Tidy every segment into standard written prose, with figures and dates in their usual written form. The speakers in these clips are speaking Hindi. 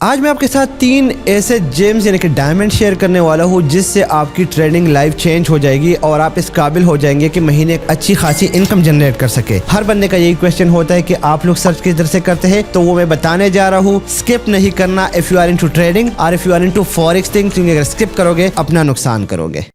आज मैं आपके साथ 3 ऐसे जेम्स यानी कि डायमंड शेयर करने वाला हूँ जिससे आपकी ट्रेडिंग लाइफ चेंज हो जाएगी और आप इस काबिल हो जाएंगे कि महीने एक अच्छी खासी इनकम जनरेट कर सके। हर बंदे का यही क्वेश्चन होता है कि आप लोग सर्च किस तरह से करते हैं, तो वो मैं बताने जा रहा हूँ। स्किप नहीं करना if you are into trading और if you are into forex thing, क्योंकि अगर स्किप करोगे अपना नुकसान करोगे।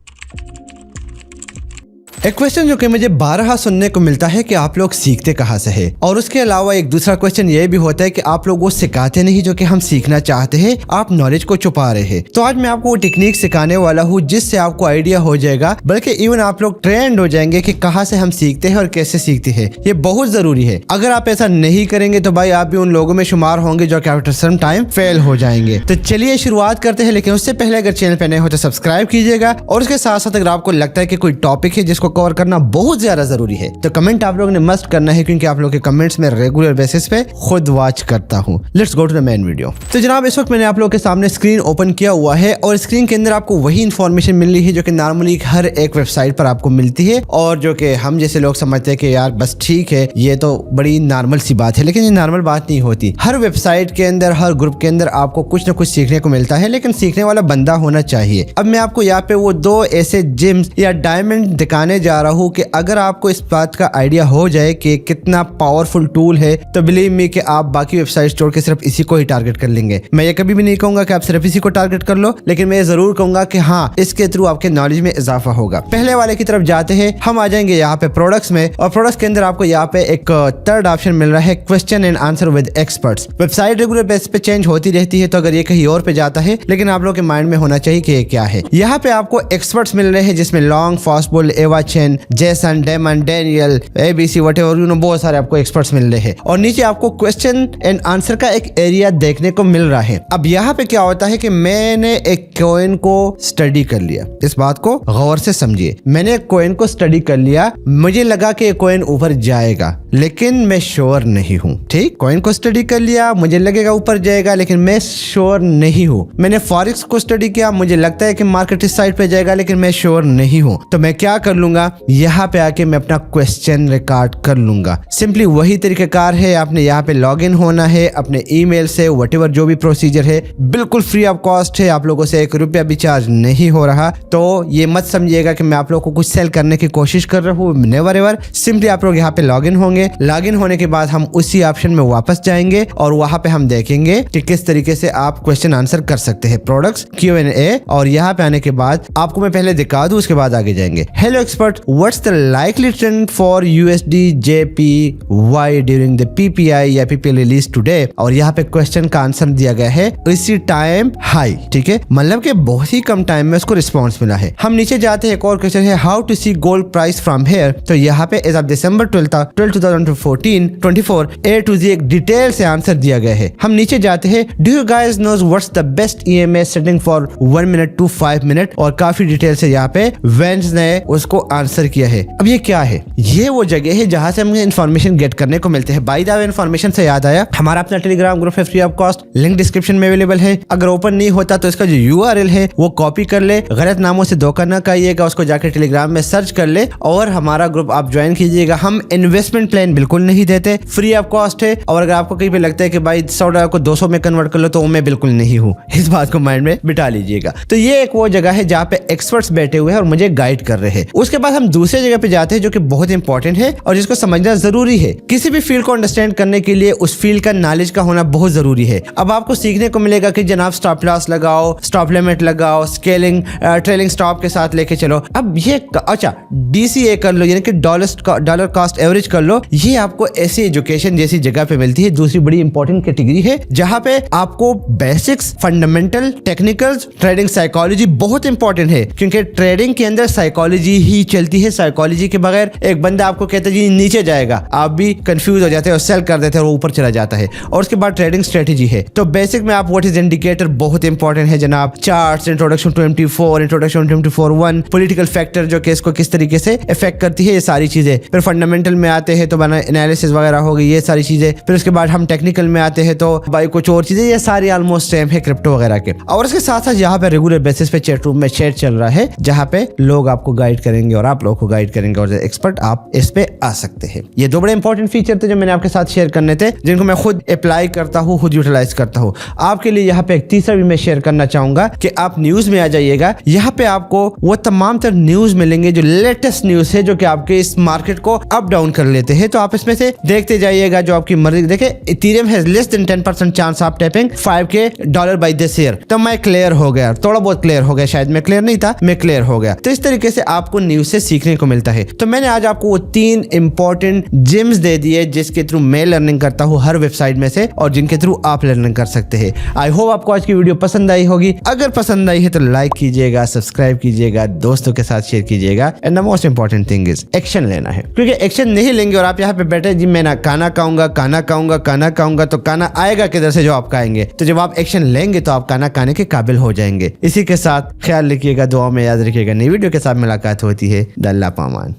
एक क्वेश्चन जो कि मुझे बारहा सुनने को मिलता है कि आप लोग सीखते कहाँ से हैं, और उसके अलावा एक दूसरा क्वेश्चन ये भी होता है कि आप लोग वो सिखाते नहीं जो कि हम सीखना चाहते हैं, आप नॉलेज को छुपा रहे हैं। तो आज मैं आपको वो टेक्निक सिखाने वाला हूँ जिससे आपको आइडिया हो जाएगा, बल्कि इवन आप लोग ट्रेंड हो जाएंगे कि कहाँ से हम सीखते हैं और कैसे सीखते हैं। ये बहुत जरूरी है। अगर आप ऐसा नहीं करेंगे तो भाई आप भी उन लोगों में शुमार होंगे जो कि आफ्टर सम टाइम फेल हो जाएंगे। तो चलिए शुरुआत करते हैं, लेकिन उससे पहले अगर चैनल पे नए हो तो सब्सक्राइब कीजिएगा, और उसके साथ साथ अगर आपको लगता है कि कोई टॉपिक है जिसको कवर करना बहुत ज्यादा जरूरी है तो कमेंट आप लोगों ने मस्ट करना है, क्योंकि आप लोगों के कमेंट्स में रेगुलर बेसिस पे खुद वॉच करता हूँ। Let's go to the main video. तो जनाब इस वक्त मैंने आप लोगों के सामने स्क्रीन ओपन किया हुआ है और स्क्रीन के अंदर आपको वही इन्फॉर्मेशन मिल रही है जो कि नॉर्मली हर एक वेबसाइट पर आपको मिलती है, और जो कि हम जैसे लोग समझते हैं कि यार बस ठीक है, ये तो बड़ी नॉर्मल सी बात है, लेकिन ये नॉर्मल बात नहीं होती। हर वेबसाइट के अंदर, हर ग्रुप के अंदर आपको कुछ ना कुछ सीखने को मिलता है, लेकिन सीखने वाला बंदा होना चाहिए। अब मैं आपको यहाँ पे वो 2 ऐसे जिम्स या डायमंड दिखाने जा रहा हूँ कि अगर आपको इस बात का आइडिया हो जाए कि कितना पावरफुल टूल है, तो बिलीव मी कि आप बाकी वेबसाइट छोड़ के सिर्फ इसी को ही टारगेट कर लेंगे। मैं ये कभी भी नहीं कहूंगा कि आप सिर्फ इसी को टारगेट कर लो, लेकिन मैं जरूर कहूंगा कि हाँ, इसके थ्रू आपके नॉलेज में इजाफा होगा। पहले वाले की तरफ जाते हैं, हम आ जाएंगे यहाँ पे प्रोडक्ट्स में, और प्रोडक्ट्स के अंदर आपको यहाँ पे एक थर्ड ऑप्शन मिल रहा है, question and answer with experts. Website regular base पे चेंज होती रहती है, तो अगर ये कहीं और पे जाता है, लेकिन आप लोग के माइंड में होना चाहिए कि ये क्या है। यहाँ पे आपको एक्सपर्ट्स मिल रहे हैं जिसमें लॉन्ग, फास्टबुल, Ava Chen, Jason, Damon, Daniel, ABC, whatever, बहुत सारे आपको एक्सपर्ट्स मिल रहे हैं। और नीचे आपको क्वेश्चन एंड आंसर का एक एरिया देखने को मिल रहा है। अब यहाँ पे क्या होता है कि मैंने एक कॉइन को स्टडी कर लिया, इस बात को गौर से समझिए। मैंने एक कॉइन को स्टडी कर लिया, मुझे लगा कि कॉइन ऊपर जाएगा, लेकिन मैं श्योर नहीं हूँ। ठीक, कॉइन को स्टडी कर लिया, मुझे लगेगा ऊपर जाएगा, लेकिन मैं श्योर नहीं हूँ। मैंने फॉरेक्स को स्टडी किया, मुझे लगता है कि मार्केट इस साइड पे जाएगा, लेकिन मैं श्योर नहीं हूँ। तो मैं क्या कर लूंगा, यहाँ पे आके मैं अपना क्वेश्चन रिकॉर्ड कर लूंगा। सिंपली वही तरीकाकार है। आपने यहाँ पे लॉग इन होना है अपने ईमेल से, व्हाटएवर जो भी प्रोसीजर है, बिल्कुल फ्री ऑफ कॉस्ट है। आप लोगों से 1 रुपया भी चार्ज नहीं हो रहा, तो ये मत समझिएगा कि मैं आप लोगों को कुछ सेल करने की कोशिश कर रहा हूँ। Never ever. सिंपली आप लोग यहाँ पे लॉग इन होंगे। लॉग इन होने के बाद हम उसी ऑप्शन में वापस जाएंगे और वहां पे हम देखेंगे कि किस तरीके से आप क्वेश्चन आंसर कर सकते हैं, प्रोडक्ट्स, Q&A। और यहाँ पे आने के बाद आपको मैं पहले दिखा दूं, उसके बाद आगे जाएंगे। Hello expert, what's the likely trend for USD JPY during the PPI या PPI रिलीज टुडे। और यहाँ पे क्वेश्चन का आंसर दिया गया है इसी टाइम हाई। ठीक है, मतलब कि बहुत ही कम टाइम में उसको रिस्पॉन्स मिला है। हम नीचे जाते हैं, एक और क्वेश्चन है, how to see gold price from here. तो यहाँ पे as of December 12, 2024 A to Z एक डिटेल से आंसर दिया गया है। हम नीचे जाते हैं, do you guys knows what's the best EMA setting for 1 minute to 5 minute, और काफी डिटेल से यहाँ पे वेंस ने उसको आंसर किया है। अब ये क्या है, ये वो जगह है जहां से हमें इन्फॉर्मेशन गेट करने को मिलते हैं। बाय द वे, इन्फॉर्मेशन से याद आया, हमारा अपना टेलीग्राम ग्रुप है, free of cost, link description में अवेलेबल है। अगर ओपन नहीं होता तो इसका जो URL है वो कॉपी कर ले, गलत नामों से धोखा ना खाइएगा, उसको जाकर टेलीग्राम में सर्च कर ले और हमारा ग्रुप आप ज्वाइन कीजिएगा। हम इन्वेस्टमेंट प्लान बिल्कुल नहीं देते, फ्री ऑफ कॉस्ट है। और अगर आपको कहीं पे लगता है कि भाई $100 को 200 में कन्वर्ट कर लो, तो मैं बिल्कुल नहीं हूँ, इस बात को माइंड में बिठा लीजिएगा। तो ये एक वो जगह है जहाँ पे एक्सपर्ट्स बैठे हुए हैं और मुझे गाइड कर रहे हैं। उसके बाद हम दूसरे जगह पे जाते हैं जो कि बहुत इंपॉर्टेंट है और जिसको समझना जरूरी है। किसी भी फील्ड को अंडरस्टैंड करने के लिए उस फील्ड का नॉलेज का होना बहुत जरूरी है। अब आपको सीखने को मिलेगा कि जनाब स्टॉप लॉस लगाओ, स्टॉप लिमिट लगाओ, स्केलिंग, ट्रेलिंग स्टॉप के साथ लेके चलो। अब ये अच्छा DCA कर लो, यानी कि डॉलर कॉस्ट एवरेज कर लो। ये आपको ऐसी एजुकेशन जैसी जगह पे मिलती है। दूसरी बड़ी इंपॉर्टेंट कैटेगरी है जहां पे आपको basics, fundamental, technicals, trading psychology बहुत इंपॉर्टेंट है, क्योंकि ट्रेडिंग के अंदर साइकोलॉजी ही चलती है। साइकोलॉजी के बगैर एक बंदा आपको कहता है जी नीचे जाएगा, आप भी कंफ्यूज हो जाते हैं और सेल कर देते हैं और ऊपर चला जाता है। और उसके बाद ट्रेडिंग स्ट्रेटेजी है। तो बेसिक में आप व्हाट इज इंडिकेटर बहुत इंपॉर्टेंट है जनाब, charts, introduction to MT4, introduction to MT4-1, political factor जो कि इसको किस तरीके से इफेक्ट करती है, ये सारी चीजें। फिर फंडामेंटल में आते हैं तो बना एनालिसिस वगैरह हो गई, ये सारी चीजें। फिर उसके बाद हम टेक्निकल में आते हैं तो भाई कुछ और चीजें, ये सारी ऑलमोस्ट सेम है क्रिप्टो वगैरह के। और उसके साथ साथ यहाँ पे रेगुलर बेसिस पे चैट रूम में चैट चल रहा है जहाँ पे लोग आपको गाइड करेंगे और आप लोगों को गाइड करेंगे और एक्सपर्ट आप इस पे आ सकते हैं। ये दो बड़े इंपॉर्टेंट फीचर थे जो मैंने आपके साथ शेयर करने थे, जिनको मैं खुद अप्लाई करता हूँ, खुद यूटिलाइज करता हूँ। आपके लिए यहाँ पे एक तीसरा भी मैं शेयर करना चाहूंगा कि आप न्यूज में आ जाइएगा। यहाँ पे आपको वो तमाम तरह न्यूज मिलेंगे जो लेटेस्ट न्यूज है, जो कि आपके इस मार्केट को अप डाउन कर लेते हैं। तो आप इसमें से देखते जाइएगा जो आपकी मर्जी। देखे Ethereum has less than 10% chance of tapping $5K by this year. तो मैं क्लियर हो गया, थोड़ा बहुत क्लियर हो गया, शायद मैं क्लियर नहीं था, मैं क्लियर हो गया। तो इस तरीके से आपको न्यूज से सीखने को मिलता है। तो मैंने आज आपको वो 3 इंपॉर्टेंट जिम्स दे दिए जिसके थ्रू मैं लर्निंग करता हूँ हर वेबसाइट में से, और जिनके थ्रू आप लर्निंग कर सकते हैं। आई होप आपको आज की वीडियो पसंद आई होगी। अगर पसंद आई है तो लाइक कीजिएगा, सब्सक्राइब कीजिएगा, दोस्तों के साथ शेयर कीजिएगा। And the most important thing is action लेना है, क्योंकि एक्शन नहीं लेंगे और आप यहाँ पे बैठे जी मैं ना खाना खाऊंगा, खाना खाऊंगा, खाना खाऊंगा, तो खाना आएगा किधर से जो आप खाएंगे। तो जब आप एक्शन लेंगे तो आप खाना खाने के काबिल हो जाएंगे। इसी के साथ ख्याल रखिएगा, दुआ में याद रखिएगा। नई वीडियो के साथ मुलाकात होती है। अल्लाह पामान।